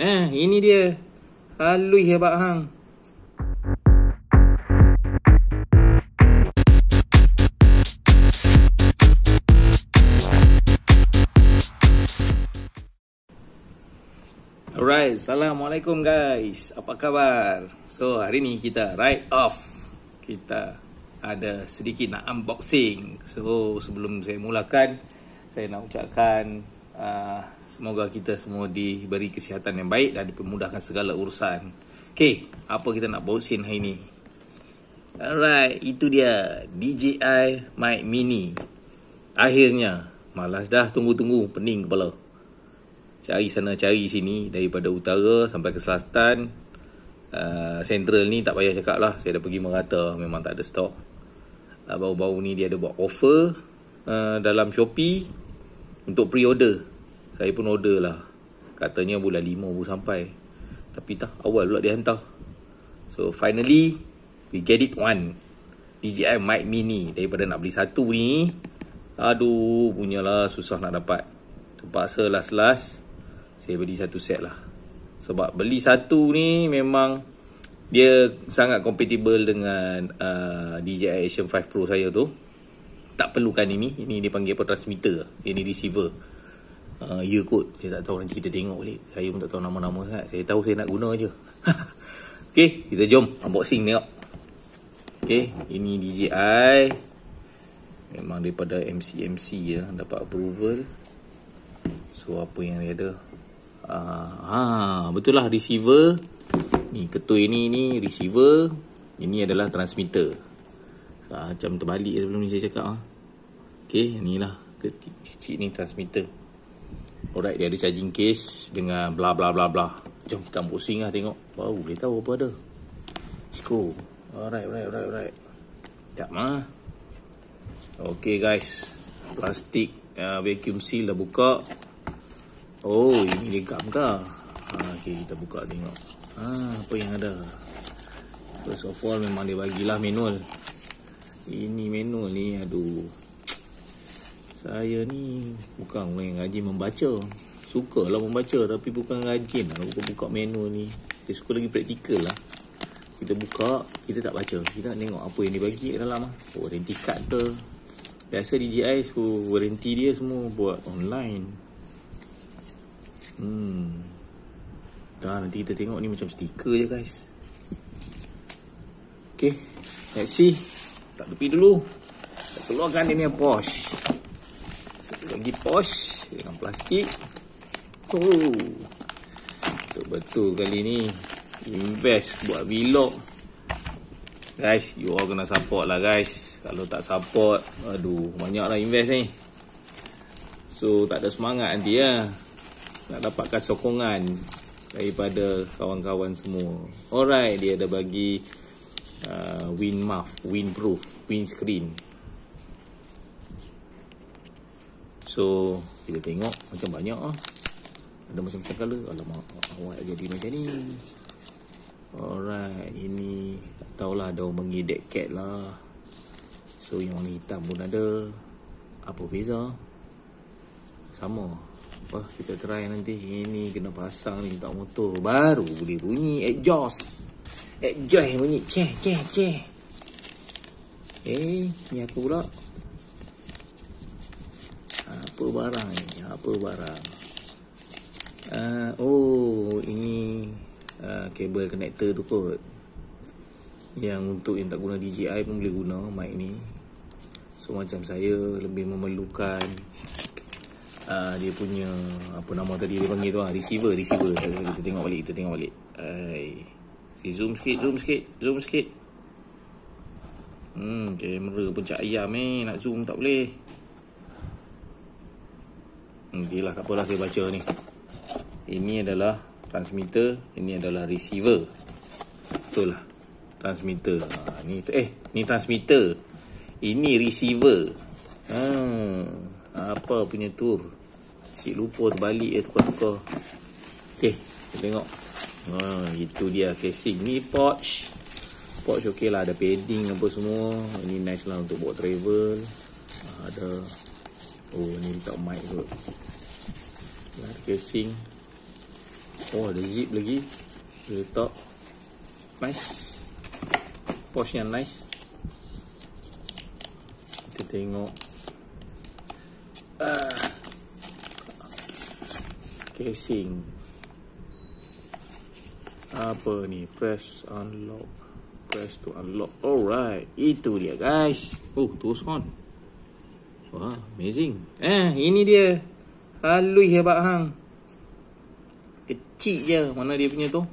Ini dia. Halui hebat hang. Alright, Assalamualaikum guys. Apa khabar? So, hari ni kita ride off. Kita ada sedikit nak unboxing. So, sebelum saya mulakan, saya nak ucapkan semoga kita semua diberi kesihatan yang baik dan dipermudahkan segala urusan. Okay, apa kita nak boxing hari ni? Alright, itu dia DJI Mic Mini. Akhirnya, malas dah tunggu-tunggu, pening kepala. Cari sana cari sini, daripada utara sampai ke selatan. Central ni tak payah cakap lah, saya dah pergi merata, memang tak ada stok. Baru-baru ni dia ada buat offer dalam Shopee untuk pre-order. Saya pun order lah, katanya bulan 5 baru sampai, tapi tak, awal pula dia hantar. So finally we get it one, DJI Mic Mini. Daripada nak beli satu ni, aduh punyalah susah nak dapat. Terpaksa last saya beli satu set lah. Sebab beli satu ni memang dia sangat compatible dengan DJI Action 5 Pro saya tu. Tak perlukan ini dia panggil apa, transmitter. Ini receiver. Ya kot, saya tak tahu, nanti kita tengok balik. Saya pun tak tahu nama-nama sangat. Saya tahu saya nak guna je. Okay, kita jom unboxing tengok. Okay, ini DJI. Memang daripada MCMC ya, dapat approval. So apa yang dia ada? Betul lah, receiver. Ni ketui ni receiver. Ini adalah transmitter. Macam terbalik sebelum ni saya cakap. Okay, inilah kecil ni transmitter. Alright, dia ada charging case dengan bla bla bla bla. Jom kita unboxing lah, tengok. Baru boleh tahu apa ada. Let's go. Alright. Sekejap lah. Okay guys, plastik vacuum seal dah buka. Oh, ini dia gam ke? Okay, kita buka tengok. Apa yang ada? First of all, memang dia bagilah manual. Ini manual ni, aduh. Saya ni bukan orang yang rajin membaca. Sukalah membaca, tapi bukan rajin lah buka manual ni. Saya suka lagi praktikal lah. Kita buka, kita tak baca. Kita nak tengok apa yang dia bagi kat dalam. Warranty card ke. Biasa DJI suruh warranty dia semua buat online. Nanti kita tengok ni macam stiker je guys. Okay, let's see. Tak tepi dulu. Kita keluarkan dia ni posh. Satu lagi posh dengan plastik. Betul kali ni invest buat vlog. Guys, you all kena support lah guys. Kalau tak support, aduh, banyak lah invest ni. So tak ada semangat nanti ya, nak dapatkan sokongan daripada kawan-kawan semua. Alright, dia ada bagi wind muff, windproof, windscreen. So kita tengok macam banyak lah. Ada macam-macam colour. Alamak, awak jadi macam ni. Alright, ini tak tahulah, ada orang panggil dead cat lah. So yang warna hitam pun ada. Apa beza? Sama. Apa, kita try nanti. Ini kena pasang ni tak motor, baru boleh bunyi exhaust bunyi ceh. Ni apa pula? Apa barang ni? Ini kabel connector tu kot. Yang untuk yang tak guna DJI pun boleh guna mic ni. So macam saya lebih memerlukan dia punya, apa nama tadi dia panggil tu, receiver. Kita tengok balik. Zoom sikit. Kamera pun cak ayam nak zoom tak boleh. Okay lah, tak apalah, saya baca ni. Ini adalah transmitter, ini adalah receiver. Betul lah, transmitter. Ni transmitter, ini receiver. Apa punya tu? Cik lupa terbalik tukar-tukar. Okay, kita tengok. Itu dia casing. Ni pouch okey lah, ada padding apa semua. Ini nice lah untuk buat travel. Ada, ni letak mic tu. Ada casing. Oh, ada zip lagi. Dia letak. Nice. Pouch yang nice. Kita tengok. Casing. Apa ni? Press unlock. Press to unlock. Alright. Itu dia guys. Oh, terus on. Wah, amazing. Ini dia. Halui hebat hang. Kecil je. Mana dia punya tu?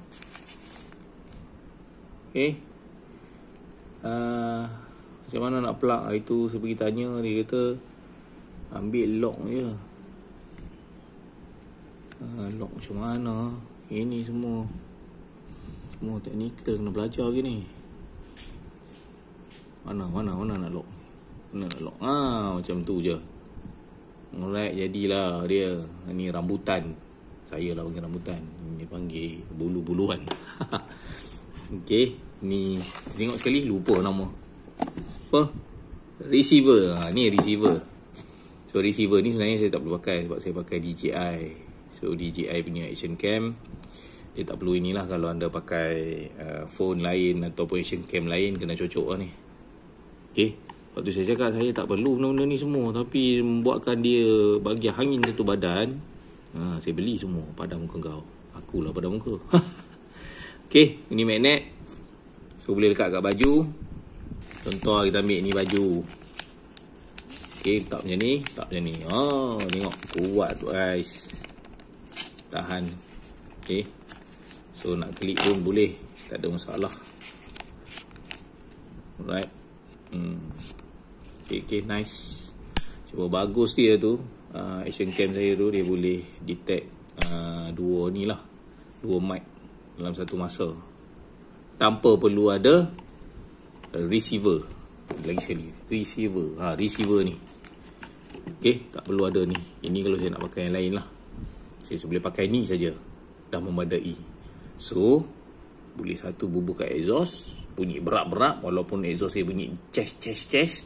Okay. Macam mana nak plug? Itu saya pergi tanya. Dia kata ambil lock je. Lock macam mana? Ini semua teknikal, kena belajar lagi ni. Mana nak lock? Mana nak lock? Macam tu je. Alright, jadilah dia. Ni rambutan. Saya lah panggil rambutan. Ini panggil bulu-buluan. Okay, ni tengok sekali lupa nama. Apa? Receiver. Ni receiver. So receiver ni sebenarnya saya tak perlu pakai sebab saya pakai DJI. So DJI punya action cam. Dia tak perlu inilah kalau anda pakai phone lain ataupun action cam lain, kena cocok lah ni. Okay. Waktu saya cakap saya tak perlu benda-benda ni semua, tapi membuatkan dia bagi angin satu badan. Saya beli semua pada muka kau. Akulah pada muka. Okay, ini magnet. So boleh lekat kat baju. Contoh kita ambil ni baju. Okay, letak macam ni, letak macam ni. Tengok kuat tu guys. Tahan. Okay. So nak klik pun boleh, tak ada masalah. Alright. Okay, nice. Cuba bagus dia tu. Action cam saya tu, dia boleh detect dua mic dalam satu masa tanpa perlu ada receiver. Lagi sekali, receiver ni. Okay, tak perlu ada ni. Ini kalau saya nak pakai yang lain lah. Saya boleh pakai ni saja, dah memadai. So boleh satu bubur kat exhaust, bunyi berat-berat, walaupun exhaust saya bunyi chest,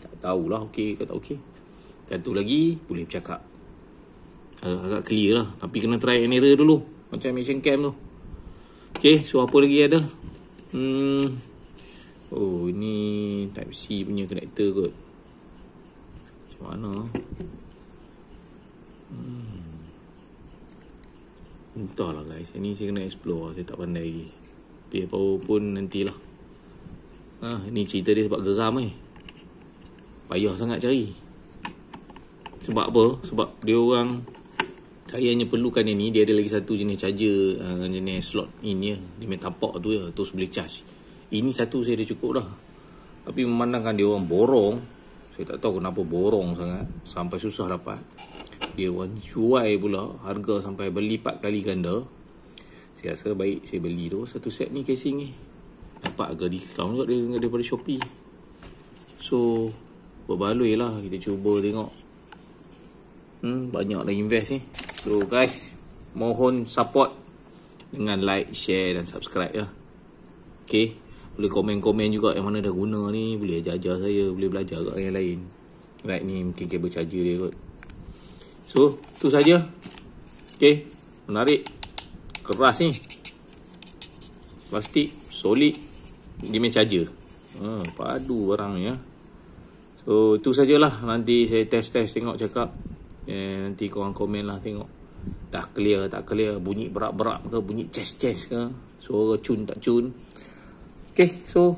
tak tahulah okey ke tak okey. Satu lagi boleh bercakap. Agak clear lah, tapi kena try and error dulu macam action cam tu. Okay, so apa lagi ada? Oh, ini type C punya connector kot. Macam mana? Entahlah guys, ini saya kena explore. Saya tak pandai lagi. Tapi apa pun nantilah. Ini cerita dia sebab geram payah sangat cari. Sebab apa? Sebab dia orang, saya hanya perlukan yang ni. Dia ada lagi satu jenis charger, jenis slot in dia. Dia main tapak tu ya, terus boleh charge. Ini satu saya dah cukup dah. Tapi memandangkan dia orang borong, saya tak tahu kenapa borong sangat sampai susah dapat. Dia orang jual pula harga sampai berlipat kali ganda. Saya rasa baik saya beli tu satu set ni, casing ni. Dapat harga diskaun juga daripada Shopee. So berbaloi lah, kita cuba tengok. Banyak dah invest ni. So guys, mohon support dengan like, share dan subscribe lah. Okay, boleh komen-komen juga yang mana dah guna ni. Boleh ajar saya, boleh belajar kat yang lain. Right, ni mungkin kabel charger dia kot. So tu saja. Okay, menarik, keras ni, plastik, solid. Dia main charger. Padu barang ni ya. So itu sajalah. Nanti saya test tengok, cakap. Nanti korang komen lah, tengok dah clear tak clear, bunyi berat-berat ke, bunyi chest ke, suara cun tak cun. Okay, so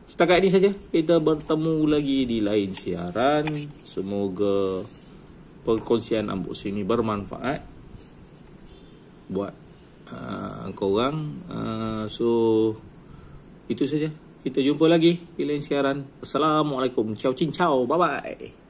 setakat ini saja. Kita bertemu lagi di lain siaran. Semoga perkongsian unboxing ini bermanfaat buat korang. So itu saja. Kita jumpa lagi di lain siaran. Assalamualaikum. Ciao, bye bye.